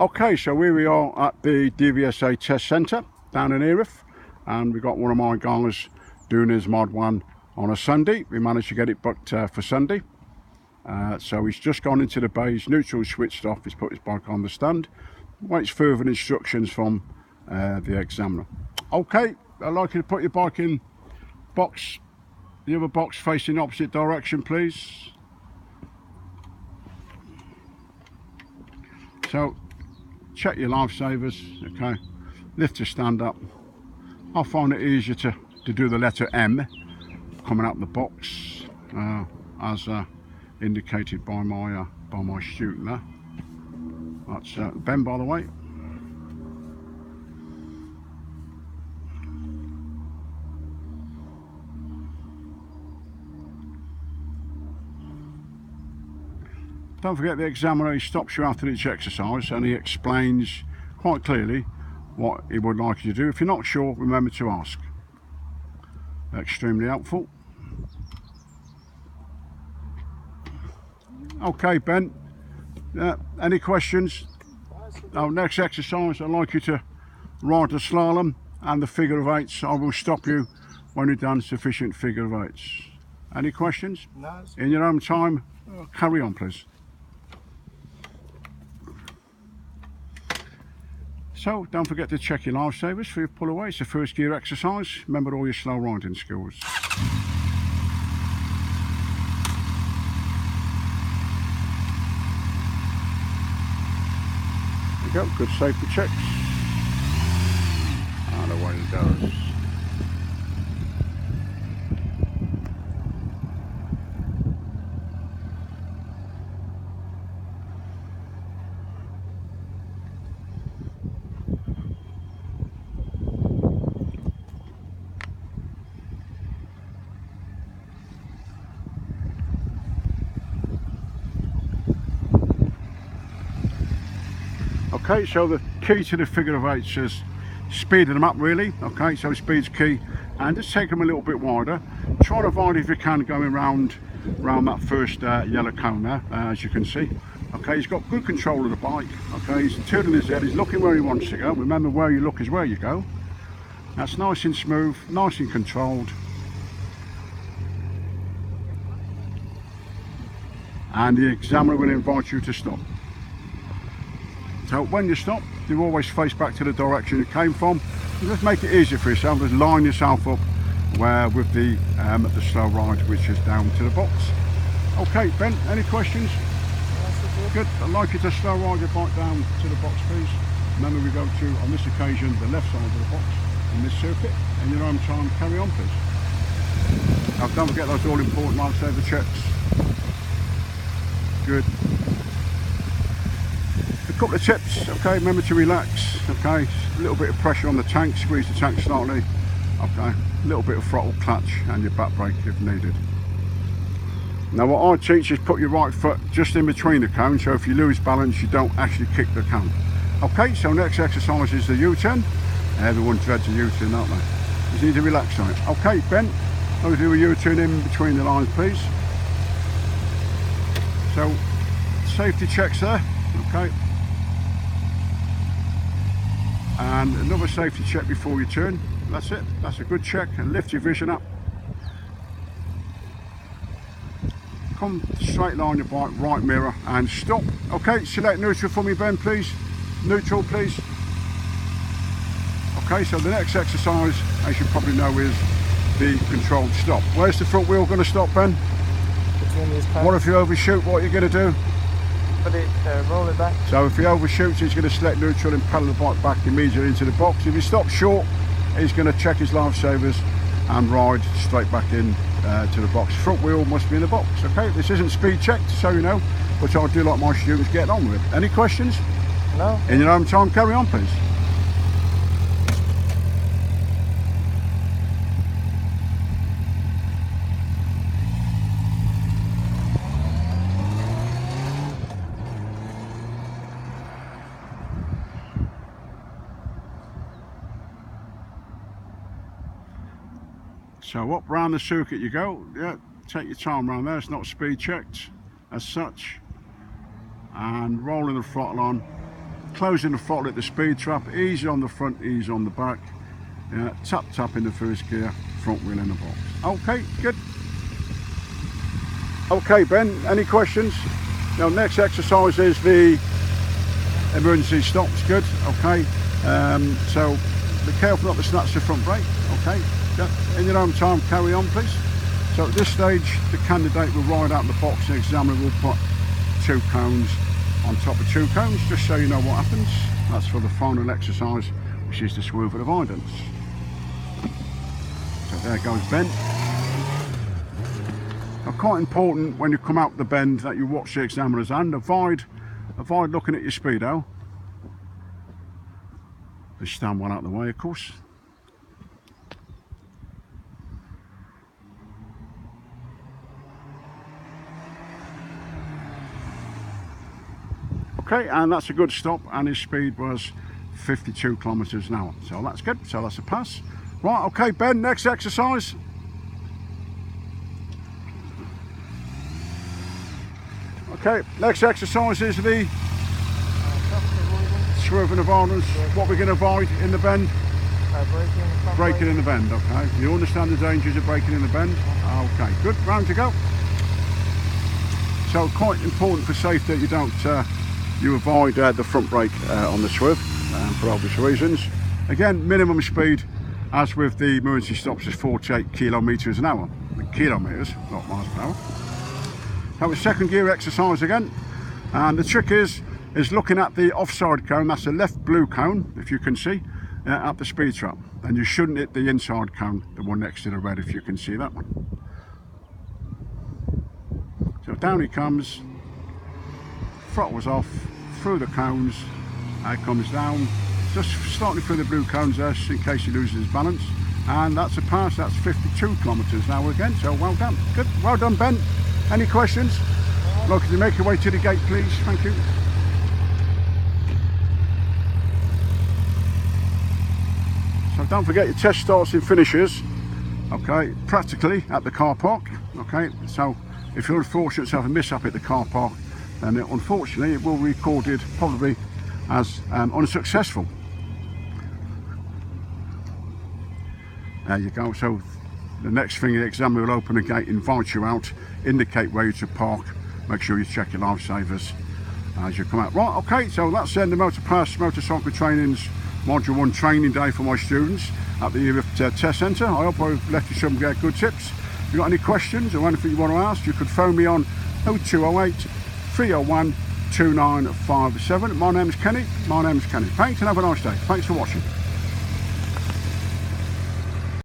Okay, so here we are at the DVSA test centre down in Erith, and we've got one of my guys doing his mod 1 on a Sunday. We managed to get it booked for Sunday. So he's just gone into the bays, neutral switched off, he's put his bike on the stand, waits further instructions from the examiner. Okay, I'd like you to put your bike in box, the other box facing the opposite direction please. So check your lifesavers, okay, lift your stand up. I find it easier to do the letter M coming out the box as indicated by my student there. That's Ben, by the way. Don't forget the examiner, he stops you after each exercise and he explains quite clearly what he would like you to do. If you're not sure, remember to ask. Extremely helpful. Okay, Ben, any questions? Our next exercise, I'd like you to ride the slalom and the figure of eights. I will stop you when you've done sufficient figure of eights. Any questions? No. In your own time, carry on please. So don't forget to check your lifesavers for your pull away. It's a first gear exercise. Remember all your slow riding skills. There you go, good safety checks. And away it goes. Okay, so the key to the figure of eights is speeding them up really. Okay, so speed's key, and just take them a little bit wider. Try to avoid, if you can, going round that first yellow cone there, as you can see. Okay, he's got good control of the bike. Okay, he's turning his head, he's looking where he wants to go. Remember, where you look is where you go. That's nice and smooth, nice and controlled. And the examiner will invite you to stop. So when you stop, you always face back to the direction you came from. And just make it easier for yourself. Just line yourself up where with the slow ride, which is down to the box. Okay, Ben, any questions? Good. I'd like you to slow ride your bike down to the box, please. Remember, we go to, on this occasion, the left side of the box in this circuit. In your own time, carry on, please. Now, don't forget those all important lifesaver checks. Good. A couple of tips, okay, remember to relax, okay, a little bit of pressure on the tank, squeeze the tank slightly, okay, a little bit of throttle clutch and your back brake if needed. Now what I teach is put your right foot just in between the cone, so if you lose balance you don't actually kick the cone. Okay, so next exercise is the U-turn. Everyone dreads a U-turn, don't they? You just need to relax on it. Okay, Ben, I'll do a U-turn in between the lines please. So, safety checks there, okay. And another safety check before you turn. That's it, that's a good check. And lift your vision up. Come straight line your bike, right mirror, and stop. Okay, select neutral for me, Ben, please. Neutral, please. Okay, so the next exercise, as you probably know, is the controlled stop. Where's the front wheel going to stop, Ben? Between these cones. What if you overshoot? What are you going to do? Put it, roll it back. So if he overshoots, he's going to select neutral and pedal the bike back immediately into the box. If he stops short, he's going to check his lifesavers and ride straight back in to the box. Front wheel must be in the box. Okay, this isn't speed checked, so you know, but I do like my students getting on with it. Any questions? No. In your own time, carry on please. So up round the circuit you go. Yeah, take your time around there. It's not speed checked as such. And rolling the throttle on closing the throttle at the speed trap, easy on the front, easy on the back. Tap in the first gear, front wheel in the box. Okay, good. Okay, Ben, any questions? Now, next exercise is the emergency stops. Good. Okay, so be careful not to snatch the front brake. Okay, in your own time, carry on, please. So at this stage, the candidate will ride out the box, and the examiner will put 2 cones on top of 2 cones, just so you know what happens. That's for the final exercise, which is the swerve of avoidance. So there goes Ben. Now, quite important when you come out the bend that you watch the examiner's hand. Avoid looking at your speedo. Just stand one out of the way, of course. Okay, and that's a good stop, and his speed was 52 kilometers an hour. So that's good, so that's a pass. Right, okay, Ben, next exercise. Okay, next exercise is the swerving avoidance. What we're going to avoid in the bend? Braking in the bend, okay. You understand the dangers of braking in the bend? Okay, good, round to go. So quite important for safety that you don't, you avoid the front brake on the swerve for obvious reasons. Again, minimum speed, as with the emergency stops, is 48 kilometers an hour. Kilometers, not miles per hour. That was second gear exercise again, and the trick is looking at the offside cone. That's the left blue cone, if you can see, at the speed trap, and you shouldn't hit the inside cone, the one next to the red, if you can see that one. So down he comes, throttle's off, through the cones, it comes down, just starting through the blue cones there, in case he loses his balance, and that's a pass. That's 52 kilometers an hour again, so well done. Good, well done, Ben. Any questions? Well, could you make your way to the gate, please? Thank you. So don't forget your test starts and finishes, okay, practically at the car park, okay. So if you're unfortunate to have a mishap at the car park, then unfortunately it will be recorded probably as unsuccessful. There you go. So the next thing, the examiner will open the gate, invite you out, indicate where you to park, make sure you check your lifesavers as you come out. Right, okay, so that's the Moto-pass motorcycle training's module 1 training day for my students at the Erith test centre. I hope I've left you some good tips. If you've got any questions or anything you want to ask, you could phone me on 0208 301 2957. My name's Kenny. Thanks, and have a nice day. Thanks for watching.